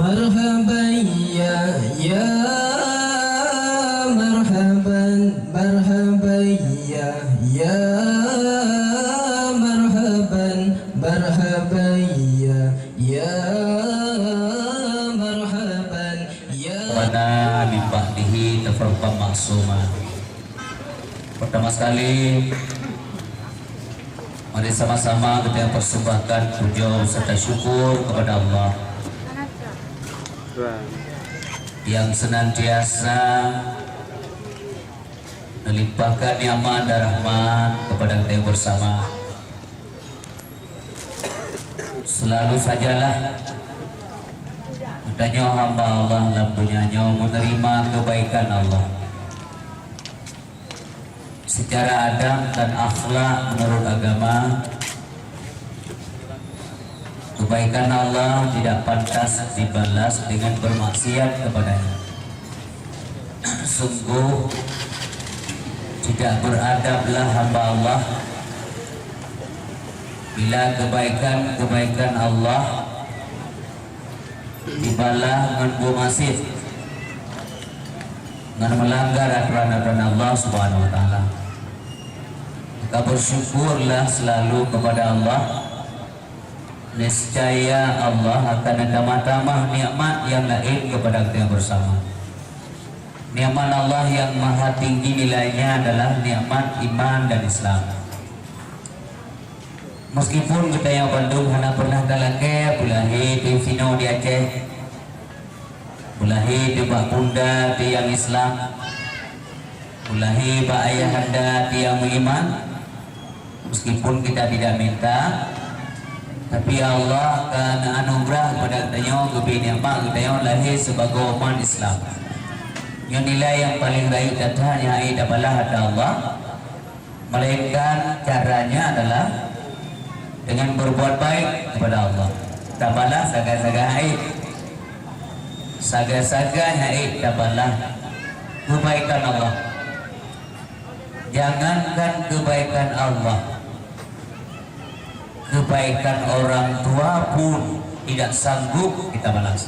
Marhaban ya marhaban marhaban ya marhaban marhaban ya marhaban ya pada bibahdihi tafarqam maksuma. Pertama sekali mari sama-sama kita persembahkan puja serta syukur kepada Allah yang senantiasa melimpahkan nikmat dan rahmat kepada kita bersama. Selalu sajalah adanya hamba Allah dalam dunianya menerima kebaikan Allah secara adab dan akhlak menurut agama. Kebaikan Allah tidak pantas dibalas dengan bermaksiat kepadanya. Sungguh tidak beradablah hamba Allah bila kebaikan Allah dibalas dengan bermaksiat, dengan melanggar aturan-aturan Allah Subhanahu wa taala. Maka bersyukurlah selalu kepada Allah. Niscaya Allah akan menambah nikmat yang lain kepada kita bersama. Nikmat Allah yang maha tinggi nilainya adalah nikmat iman dan Islam. Meskipun kita yang Bandung hanya pernah dalake bulahi di Vino di Aceh, bulahi di Bak Bunda di yang Islam, bulahi Bak Ayahanda di yang beriman. Meskipun kita tidak minta, tapi Allah akan anugerah kepada kita lebih nikmat kita lahir sebagai umat Islam. Yang nilai yang paling baik datanya adalah ada Allah, melainkan caranya adalah dengan berbuat baik kepada Allah. Tabalah saga-saga haid, saga-saga haid tabalah kebaikan Allah. Jangankan kebaikan Allah, kebaikan orang tua pun tidak sanggup kita balas.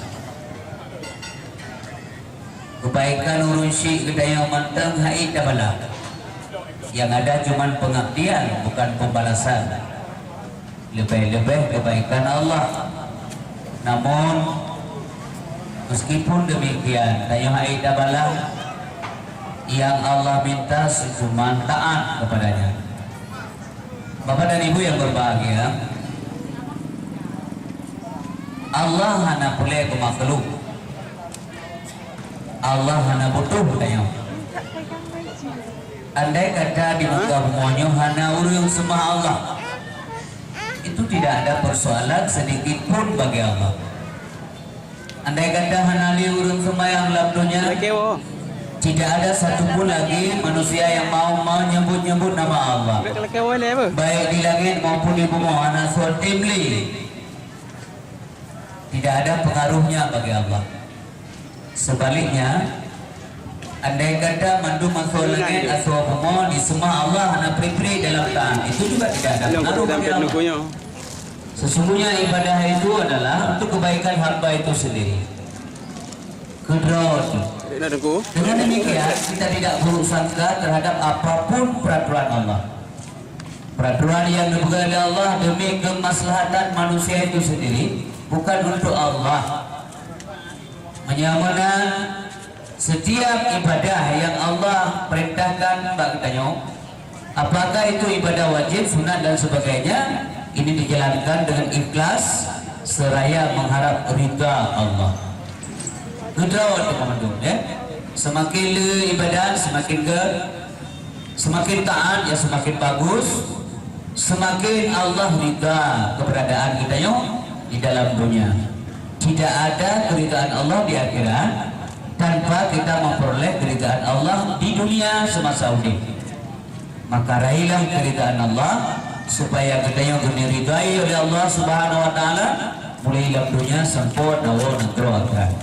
Kebaikan urusi kita yang mantang haid tabalah. Yang ada cuma pengabdian, bukan pembalasan. Lebih-lebih kebaikan Allah. Namun meskipun demikian, tanya haid tabalah yang Allah minta cuma taat kepadanya. Bapak dan Ibu yang berbahagia, Allah hanya boleh ke makhluk. Allah hanya butuh tanya. Andai kata di muka semuanya hanya urung semua Allah, itu tidak ada persoalan sedikit pun bagi Allah. Andai kata hanya di urung semua yang labdunya, tidak ada satupun lagi manusia yang mau nyebut-nyebut nama Allah, baik di langit maupun di bumi. Tidak ada pengaruhnya bagi Allah. Sebaliknya, andai kata mandu masuk langit atau bumi di semua Allah hanya pribadi dalam taat, itu juga tidak ada pengaruh bagi Allah. Sesungguhnya ibadah itu adalah untuk kebaikan hamba itu sendiri. Dengan demikian kita tidak buruk sangka terhadap apapun peraturan Allah. Peraturan yang dibuat oleh Allah demi kemaslahatan manusia itu sendiri, bukan untuk Allah. Menyamakan setiap ibadah yang Allah perintahkan bagi kita, apakah itu ibadah wajib, sunat dan sebagainya, ini dijalankan dengan ikhlas seraya mengharap ridha Allah. Kedrawat teman-teman ya. Semakin ibadah semakin taat ya semakin bagus, semakin Allah ridha keberadaan kita di dalam dunia. Tidak ada keridhaan Allah di akhirat tanpa kita memperoleh keridhaan Allah di dunia semasa hidup. Maka raihlah keridhaan Allah supaya kita diridai oleh Allah Subhanahu wa taala mulai dalam dunia sampai dalam akhirat.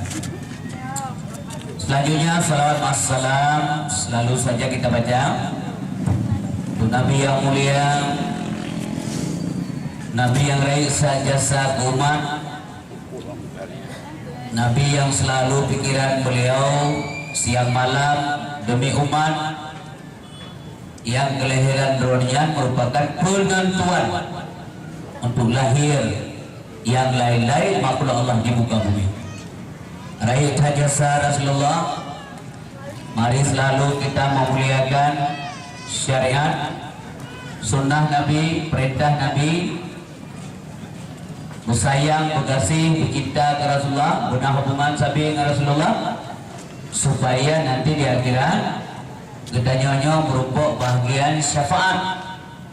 Selanjutnya salawat wassalam selalu saja kita baca untuk Nabi yang mulia, Nabi yang raih jasa umat, Nabi yang selalu pikiran beliau siang malam demi umat, yang kelahiran dunia merupakan penentuan untuk lahir yang lain-lain makhluk Allah di muka bumi. Raih jasa Rasulullah, mari selalu kita memuliakan syariat, sunnah Nabi, perintah Nabi, bersayang, berkasih, bercinta ke Rasulullah, benar hubungan sabi dengan Rasulullah, supaya nanti di akhirat kita nyonya berupa bahagian syafaat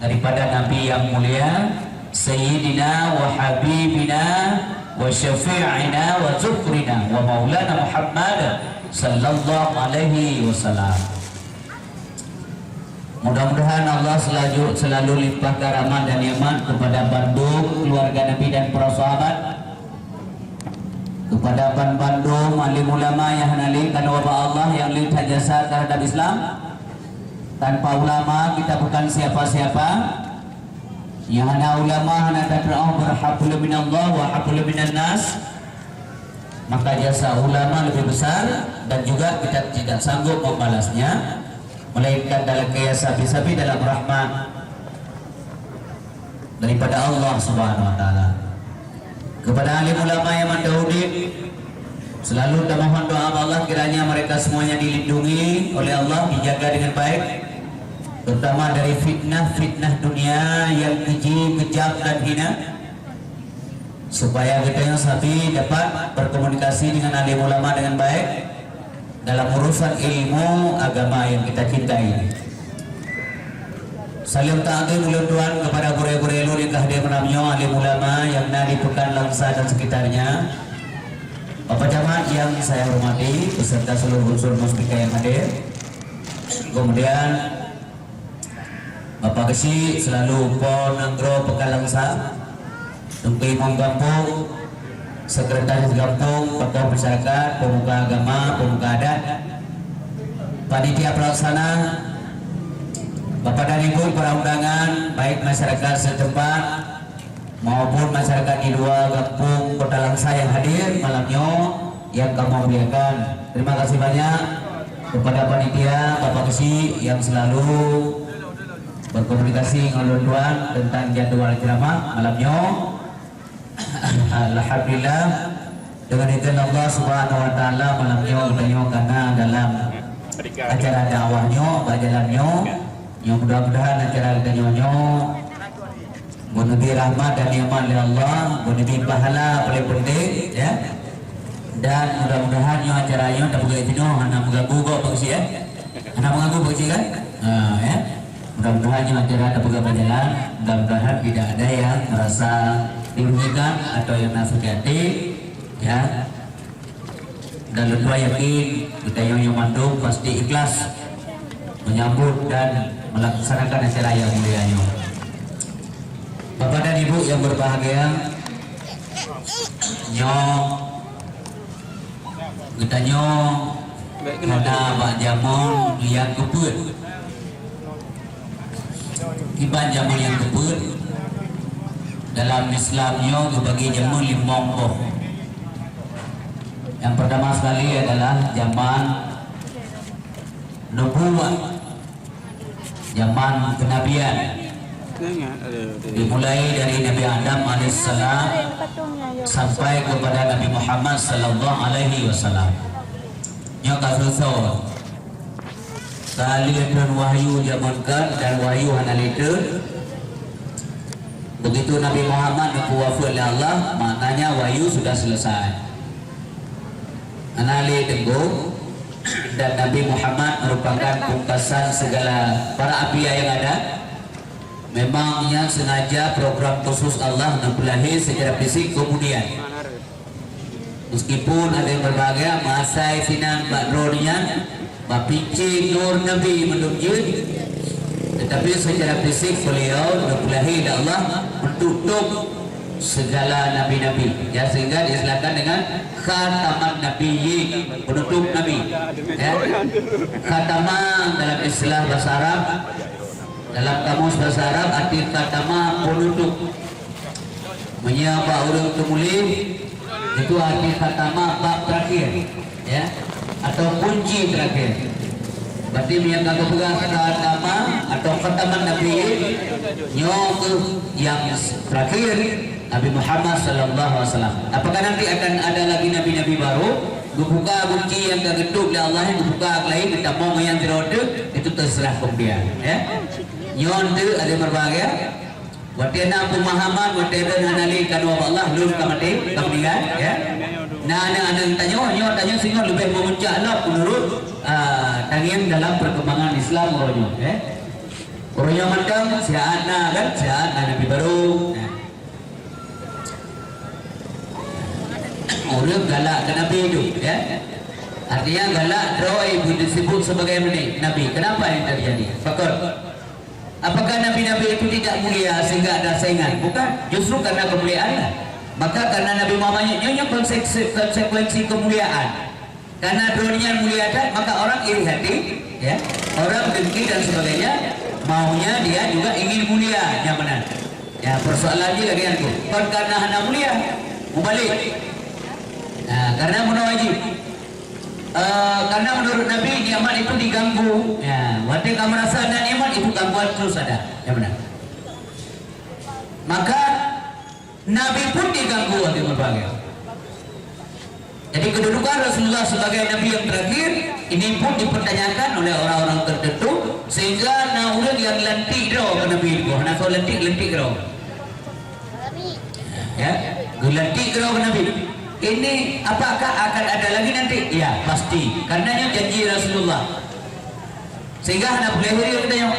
daripada Nabi yang mulia, Sayyidina wa Habibina wa Syafi'ina wa Zukrina wa Maulana Muhammad sallallahu alaihi wasallam. Mudah-mudahan Allah selalu limpah karamah dan nikmat kepada Bandung, keluarga Nabi dan para sahabat, kepada Bandung, alim ulama yang hanalikan wabah Allah yang limpah jasa terhadap Islam. Tanpa ulama kita bukan siapa-siapa. Yang hana ulama hana tadra'ah berhablu minallah wa hablu minan nas. Maka jasa ulama lebih besar dan juga kita tidak sanggup membalasnya, melainkan dalam kaya sabi-sabi dalam rahmat daripada Allah Subhanahu wa taala. Kepada alim ulama yang mendahului, selalu kita mohon doa Allah kiranya mereka semuanya dilindungi oleh Allah, dijaga dengan baik, terutama dari fitnah-fitnah dunia yang keji, kejam dan hina, supaya kita yang sabi dapat berkomunikasi dengan alim ulama dengan baik dalam urusan ilmu agama yang kita cintai. Salam ta'zim ulun Tuhan kepada guru-guru yang hadir menamnya, alim ulama yang dari Pekan Langsa dan sekitarnya, Bapak Jamaat yang saya hormati beserta seluruh unsur musbika yang hadir. Kemudian Bapak Kesi selalu Pon Nanggro Pekan Langsa, Tumpi Imam Kampung, Sekretaris Kampung, Tokoh Masyarakat, Pemuka Agama, Pemuka Adat, Panitia Pelaksana, Bapak dan Ibu para undangan, baik masyarakat setempat maupun masyarakat di luar kampung Kota Langsa yang hadir malamnya yang kami muliakan. Terima kasih banyak kepada panitia Bapak Kesi yang selalu berkomunikasi dengan Tuhan tentang jadwal ceramah malamnya. Alhamdulillah dengan izin Allah Subhanahu wa taala malamnya kita karena dalam acara dakwahnya berjalannya, yang mudah-mudahan acara kita nyonya menubi rahmat dan nikmat dari Allah, menubi pahala paling penting ya. Dan mudah-mudahan yang acaranya tak boleh jenuh, hanya mengganggu kok bagus ya. Hanya mengganggu bagus kan? Ya. Mudah-mudahan yang acara tak boleh berjalan, mudah-mudahan tidak ada yang merasa dirugikan atau yang nasihati ya. Dan lupa yakin kita yang mandung pasti ikhlas menyambut dan melaksanakan acara yang mulianya. Bapak dan Ibu yang berbahagia, kita pada Pak Jamun yang kebut, iban jamun yang kebut dalam Islamnya dibagi jamun 5. Yang pertama sekali adalah zaman nubuwah, zaman kenabian, dimulai dari Nabi Adam alaihissalam sampai kepada Nabi Muhammad sallallahu alaihi wasallam. Nyoka susah kalian wahyu zamankan dan wahyu hanaliter. Begitu Nabi Muhammad diwafat oleh Allah, maknanya wahyu sudah selesai. Anali tenggu dan Nabi Muhammad merupakan pungkasan segala para anbiya yang ada. Memangnya sengaja program khusus Allah nempelahi secara fisik kemudian. Meskipun ada yang berbahagia masa sinan badronian bapici nur Nabi menunjuk, tetapi secara fisik beliau nempelahi Allah menutup segala nabi-nabi ya, sehingga diistilahkan dengan khataman nabiyyin, penutup nabi ya. Khataman dalam istilah bahasa Arab, dalam kamus bahasa Arab arti khatama penutup, menyapa orang temuli Itu arti khatama bab terakhir, ya, atau kunci terakhir. Berarti menyangka kepegang khatama atau khataman Nabi nyok yang terakhir Nabi Muhammad sallallahu alaihi wasallam. Apakah nanti akan ada lagi nabi-nabi baru? Buka kunci yang kegetuk oleh Allah yang buka lain kita mau yang terode itu terserah kemudian, ya. Nyon tu ada berbagai. Watiana pemahaman watiana hanali kanwa Allah lur kamati kemudian, ya. Nah anak tanya sehingga lebih memuncak lah menurut tangian dalam perkembangan Islam orangnya, ya. Orangnya mandang siana kan siana nabi baru. Orang galak ke Nabi itu, ya. Artinya galak Roy disebut sebagai Nabi. Kenapa yang terjadi? Fakir. Apakah Nabi-Nabi itu tidak mulia sehingga ada saingan? Bukan. Justru karena kemuliaan. Maka karena Nabi Muhammad nyonya konsekuensi kemuliaan. Karena dunia mulia ada, maka orang iri hati, ya. Orang dengki dan sebagainya. Maunya dia juga ingin mulia, yang benar. Ya persoalan dia lagi aku. Kon karena hana mulia, mubalik. Nah, karena wajib. Karena menurut Nabi nikmat itu diganggu. Ya, waktu kamu merasa ada nikmat itu gangguan terus ada. Ya benar. Maka Nabi pun diganggu waktu berbagai. Jadi kedudukan Rasulullah sebagai Nabi yang terakhir ini pun dipertanyakan oleh orang-orang tertentu sehingga orang yang lentik roh ke Nabi itu. Nah, so lentik roh. Ya, lentik roh ke Nabi. Ini apakah akan ada lagi nanti? Ya pasti, karenanya janji Rasulullah. Sehingga anak boleh hari kita yang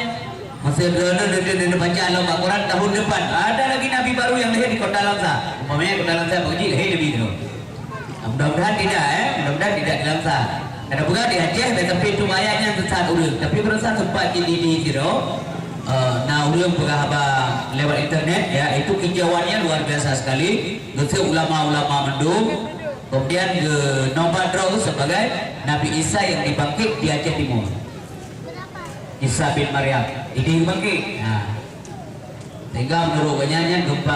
masih ada baca Al-Quran tahun depan ada lagi Nabi baru yang lahir di Kota Langsa. Umpamanya Kota Langsa begitu lahir lebih dulu. Mudah-mudahan tidak, mudah-mudahan tidak di Langsa. Karena bukan di Aceh, tapi itu ayatnya sesat urut. Tapi berasa tempat di Siro. Nah udah berapa lewat internet, ya, itu kejauhannya luar biasa sekali. Gesek ulama-ulama mendung. Kemudian nomor draw sebagai Nabi Isa yang dibangkit di Aceh Timur. Isa bin Maryam ini dibangkit. Nah, sehingga menurut penyanyi gempa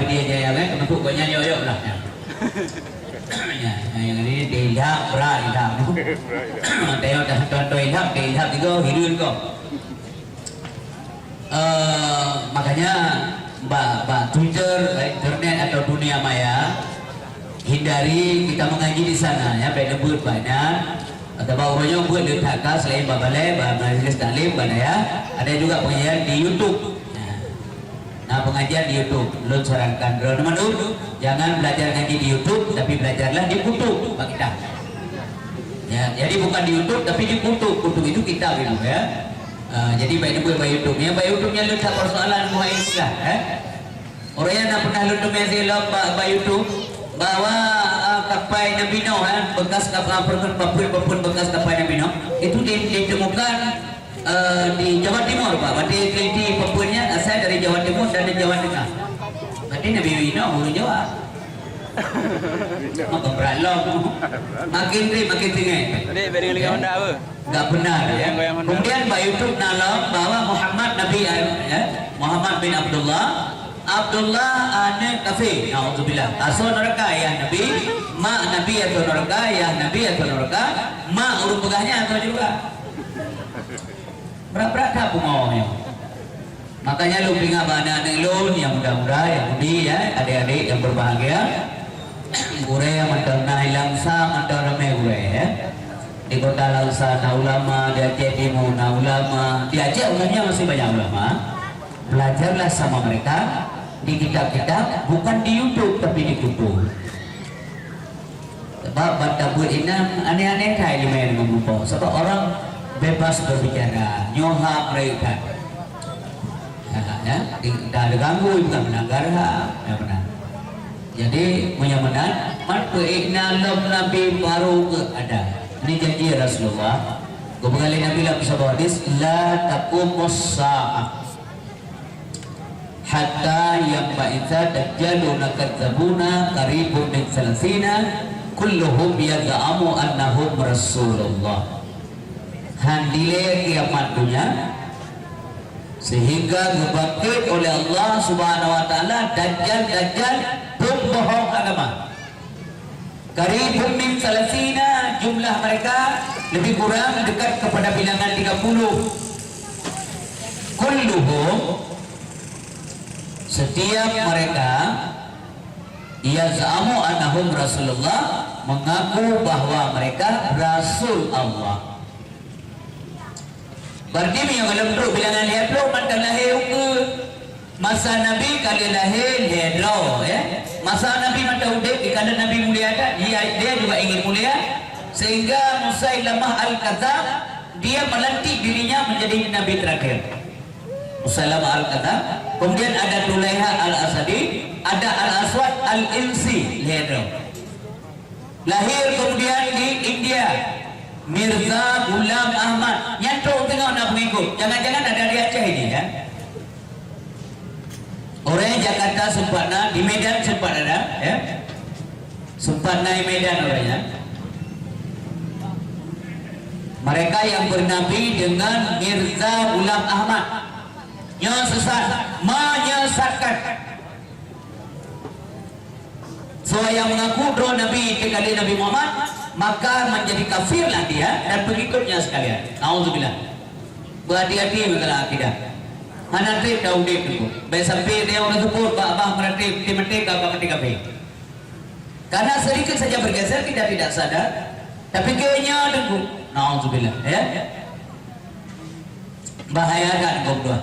dia jaya kan, termasuk penyanyi yoyok lah. Ya, yang ini diilham berat ilham. Tengok dah contoh ilham juga hidun kok. Makanya Mbak Twitter, internet atau dunia maya hindari kita mengaji di sana, ya. Baik lembut banyak atau baunya buat letakkan selain balai majelis taklim ya. Ada juga pengajian di YouTube. Nah pengajian di YouTube belum sarankan jangan belajar ngaji di YouTube tapi belajarlah di kutub Pak kita. Ya, jadi bukan di YouTube tapi di kutub. Kutub itu kitab itu, ya. Jadi baik itu baik YouTube-nya, letak persoalan mulai juga, orang yang nak pernah YouTube-nya silap baik YouTube bahwa kapal Nabi Nuh, bekas kapal perpun bekas kapal Nabi Nuh itu ditemukan di Jawa Timur, Pak. Berarti teliti perpunnya asal dari Jawa Timur dan dari Jawa Tengah. Berarti Nabi Nuh orang Jawa. Maka beralog makin tinggi. Tadi beri lagi Honda apa? Enggak benar, ya. Kemudian Pak YouTube nalog bahwa Muhammad Nabi, ya, Muhammad bin Abdullah ane kafir. Alhamdulillah. Asal neraka ya Nabi, mak Nabi atau neraka ya Nabi atau neraka, mak urut pegahnya atau juga. Berat-berat apa maunya? Makanya lu pingat anak-anak lu yang muda-muda, yang mudi, ya, adik-adik yang berbahagia. Gure yang mantan Langsa, mantan ramai gure, ya. Di Kota Langsa, ulama, di Aceh Timur, ulama, di Aceh umumnya masih banyak ulama. Belajarlah sama mereka di kitab-kitab, bukan di YouTube tapi di kutub. Sebab baca buat ini aneh-aneh kayak gimana ngomong. Sebab orang bebas berbicara, nyohak mereka. Ya, tidak ada ganggu, bukan melanggar hak, ya benar. Jadi menyamakan mat'ina lam Nabi baru ada. Ini janji Rasulullah. Kembali Nabi dalam sebuah hadis, la taqumus sa'ah hatta yamba'itha dajjaluna kadzabuna qaribun min salasina kulluhum yad'amu annahum Rasulullah. Handile kiamat dunia sehingga dibangkit oleh Allah Subhanahu wa taala dajjal pembohong agama. Qaribun min salasina, jumlah mereka lebih kurang dekat kepada bilangan 30. Kulluhum, setiap mereka yaz'amu annahum Rasulullah, mengaku bahwa mereka Rasul Allah. Berarti yang dalam dulu bilangan lihat lo pada lahir ke masa Nabi kali lahir lihat lo ya. Masa Nabi mata udah kalau Nabi mulia ada dia juga ingin mulia, sehingga Musailamah al-Kadzdzab dia melantik dirinya menjadi Nabi terakhir. Musailamah al-Kadzdzab, kemudian ada Tulaiha al-Asadi, ada al-Aswad al-Insi lihat lo. Lahir kemudian di India Mirza Ghulam Ahmad, nyantuk tengok nak pengikut. Jangan-jangan ada di Aceh ini ya. Orang Jakarta sempat nak, di Medan sempat ada ya. Sempat naik Medan orangnya. Mereka yang bernabi dengan Mirza Ghulam Ahmad yang sesat, menyesatkan. So yang mengaku roh Nabi kali Nabi Muhammad, maka menjadi kafirlah dia dan pengikutnya sekalian. Nauzubillah. Berhati-hati masalah akidah. Hana trip dah udik tu. Baik sampai dia orang sebut abah meratip di merdeka apa ketika baik. Karena sedikit saja bergeser kita tidak sadar, tapi kayaknya dengku. Nauzubillah ya. Bahaya kan kau dua.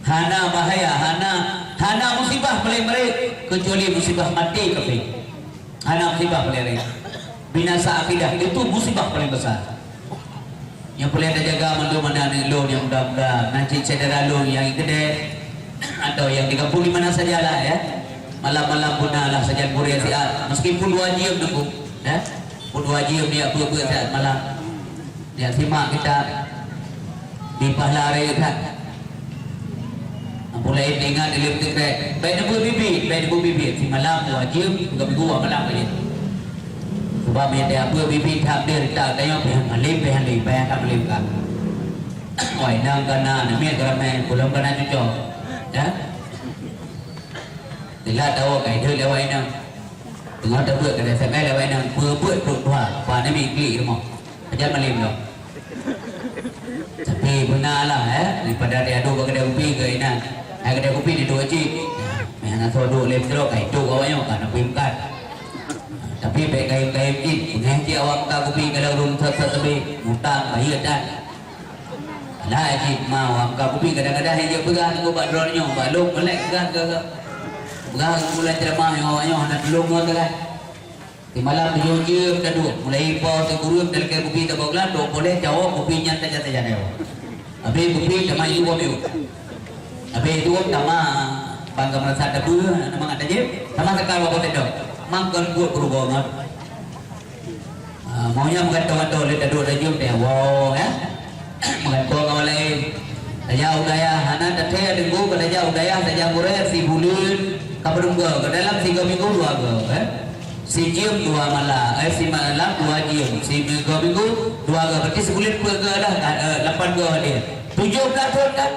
Hana bahaya, hana musibah pelai-pelai kecuali musibah mati kafir. Hana musibah pelai. Binasa akidah itu musibah paling besar. Yang boleh ada jaga mana lo yang mudah-mudah nanti cedera lo yang gede atau yang 35 sajalah ya. Malam-malam gunalah saja kuliah siat meskipun wajib dulu ya. Pun wajib dia buat saat malam. Dia simak kita di pahala hari kan. Mulai ingat dalam tikrek baik debu bibit si malam wajib juga gua malam aja. Sebab dia apa bibit takdir tak tengok pihak malim pihak tak malim kan. Oi nang kana namanya kerana belum kena cucuk. Ya. Bila tahu kai dia lewat nang. Tengah tak buat kena sampai lewat nang buat dua. Pa ni mikli rumah. Ajar malim lo. Tapi benarlah daripada dia adu kedai kopi ke ina. Kedai kopi di dua cik. Yang nak duduk lem teruk kai tu awaknya kan pimkat. Tapi baik kain-kain ini mengaji awak tak kopi kalau rum tersebut mutang bahaya dan lagi mau awak kopi kadang-kadang dia pegang tunggu bak dronnya balok melek pegang bulan ceramah yang awaknya nak belum tu kan di malam dia duduk mulai pau terguruk dalam kopi tak bawa dok boleh jawab kopi nya saja-saja dia habis kopi sama itu kopi habis itu sama bangga merasa ada dulu nama ada je sama sekali bawa tedok makan buat berubah maunya menggantung-gantung lihat dua rajum dia wow ya menggantung orang lain saja udaya hana datang ada gua saja udaya saja murah si bulan kabarung gua ke dalam 3 minggu 2 gua si jam 2 malam si malam 2 jam si minggu 2 gua berarti sebulan ke lah 8 gua dia 17 tahun kan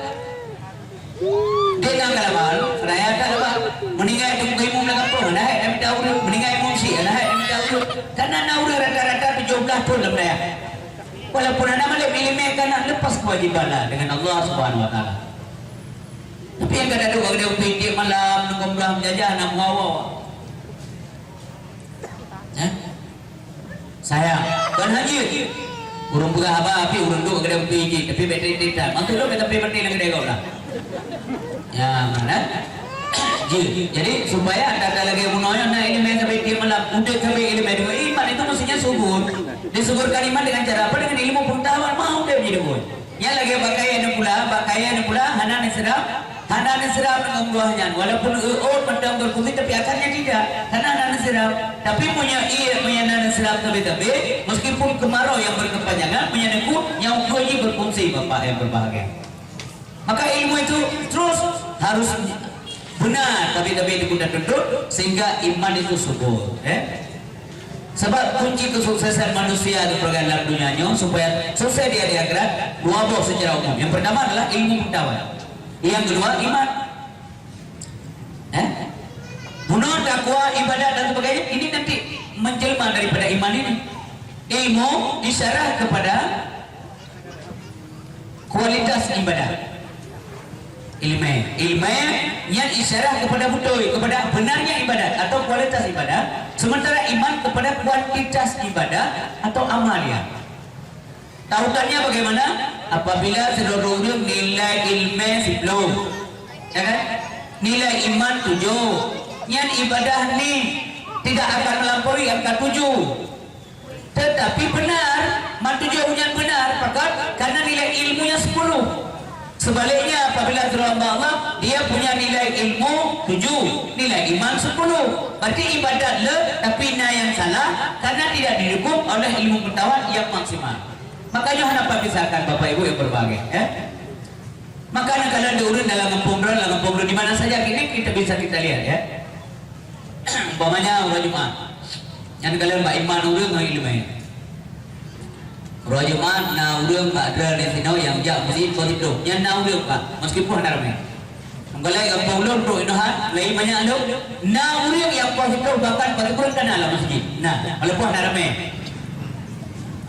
dia nak kalaman raya tak apa meninggal itu ibu nak apa nah kami tahu meninggal ibu si nah kami tahu karena naura rata-rata 17 pun dah raya walaupun anak malik milih kan lepas kewajiban dengan Allah Subhanahu Wa Taala. Tapi yang kadang tu kalau dia pergi malam nunggu belah menjajah nak mengawal saya kan haji urung pegah apa api urung duk kadang pergi tapi bateri tidak mantu lo kata pergi nak kedai kau lah ya mana jadi supaya ada lagi munoyo nah ini main sampai dia malam udah sampai ilmu iman itu mestinya subur disuburkan iman dengan cara apa dengan ilmu pengetahuan mau dia jadi pun ya lagi pakaian pula hana serap dengan buahnya walaupun pandang berkulit tapi akarnya tidak karena hana serap tapi punya hana serap tapi meskipun kemarau yang berkepanjangan punya nekut yang ini berfungsi bapak yang berbahagia. Maka ilmu itu terus harus benar tapi dikudat duduk sehingga iman itu subur sebab kunci kesuksesan manusia di pergaulan dunianya supaya sukses dia di akhirat dua buah secara umum. Yang pertama adalah ilmu pengetahuan, yang kedua iman bunuh takwa ibadah dan sebagainya ini nanti kandungan daripada iman ini. Ilmu isyarah kepada kualitas ibadah. Ilmu yang isyarah kepada betul, kepada benarnya ibadat atau kualitas ibadah. Sementara iman kepada kuantitas ibadah atau amalnya. Tautannya bagaimana? Apabila seluruh nilai ilmu 10, ya kan? Nilai iman 7, yang ibadah ni tidak akan melampaui angka 7. Tetapi benar, mat 7 yang benar, pakat karena nilai ilmunya 10. Sebaliknya apabila hamba Allah, dia punya nilai ilmu 7, nilai iman 10. Berarti ibadat le, tapi yang salah karena tidak didukung oleh ilmu pengetahuan yang maksimal. Makanya kenapa pisahkan Bapak Ibu yang berbahagia, ya? Makanya kalau diurun dalam kampung di mana saja kini kita bisa kita lihat, ya. Umpamanya orang Jumat, yang kalian Mbak Iman urung dengan ilmu. Orang Jumat na urung Mbak Adra di sini yang jauh masjid positif, yang na urung Pak, meskipun ada ramai. Kalau kampung ulun pro inohan, lain banyak ada. Na urung yang positif bahkan pada kan dalam masjid. Nah, walaupun ada ramai.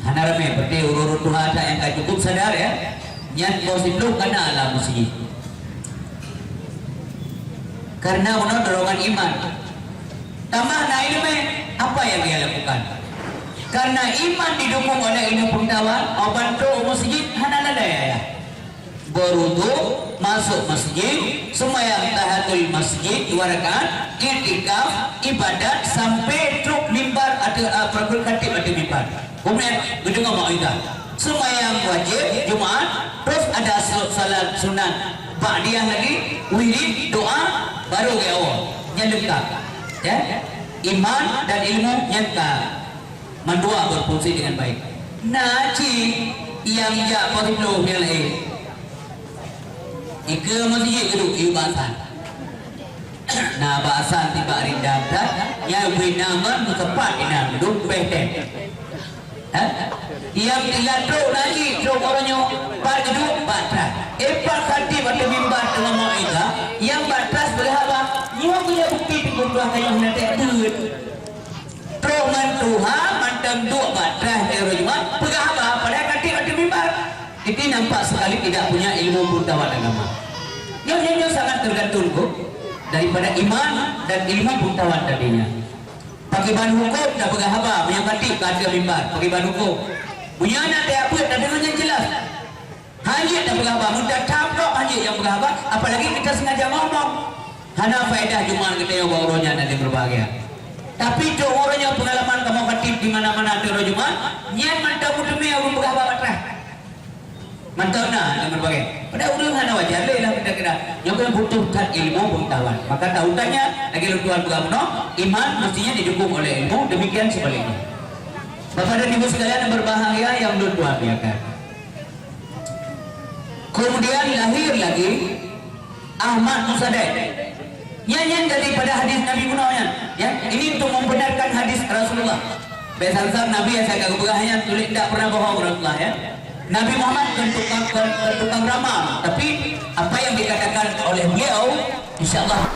Hanarame berarti urut Tuhan yang tak cukup sadar, ya. Yang positif kena alam masjid. Karena menurut dorongan iman. Tambah na ilmu apa yang dia lakukan? Karena iman didukung oleh ilmu pengetahuan, bantu masjid hanala daya, ya. Berwudu, masuk masjid, sembahyang tahiyatul masjid 2 rakaat, i'tikaf, ibadat sampai truk mimbar ada pergul khatib ada mimbar. Kemudian gedung mau'idah. Sembahyang wajib Jumat, terus ada salat sunat ba'diyah lagi, wirid, doa, baru ke awal. Yang lengkap. Ya. Iman dan ilmu yang lengkap. Mandua berfungsi dengan baik. Naci yang ja positif yang lain. Ika masjid gedung ibasan. Nah bahasan tiba rindam dan yang binaman tepat inang gedung beten. Yang dilatro lagi truk orangnya par gedung batras. Pak khatib atau mimbar dengan mau'idah yang batras berhabang. Yang punya bukti dibutuhkan yang nanti duit. Truk mantuha mantang dua batras dari Jumat berhabang pada khatib atau mimbar. Ini nampak sekali tidak punya ilmu pengetahuan agama. Yang sangat tergantung daripada iman dan ilmu pengetahuan tadinya. Pakai bahan hukum dah berhaba menyangkati keadaan mimbar. Pakai bahan hukum punya nanti apa dah dengan yang jelas. Hajat dah berhaba, mudah caplok hajat yang berhaba. Apalagi kita sengaja ngomong hana faedah Jumat kita yang bawa nanti berbahagia. Tapi jauh orangnya pengalaman kamu khatib di mana-mana di Jumat nyan mantap demi orang berhaba batrah. Mantap nah yang berbagai. Pada urang hana wajar lah kira-kira. Yang kena butuhkan ilmu pengetahuan. Maka tautannya lagi Tuhan bergamno, iman mestinya didukung oleh ilmu, demikian sebaliknya. Bapak dan Ibu sekalian yang berbahagia yang Tuhan biarkan. Kemudian lahir lagi Ahmad Musaddiq. Yang daripada hadis Nabi Muhammad. Ya, ini untuk membenarkan hadis Rasulullah. Biasa Nabi yang saya kagak tulis tidak pernah bohong Rasulullah, ya. Nabi Muhammad kan tukang ramal, tapi apa yang dikatakan oleh beliau, insya Allah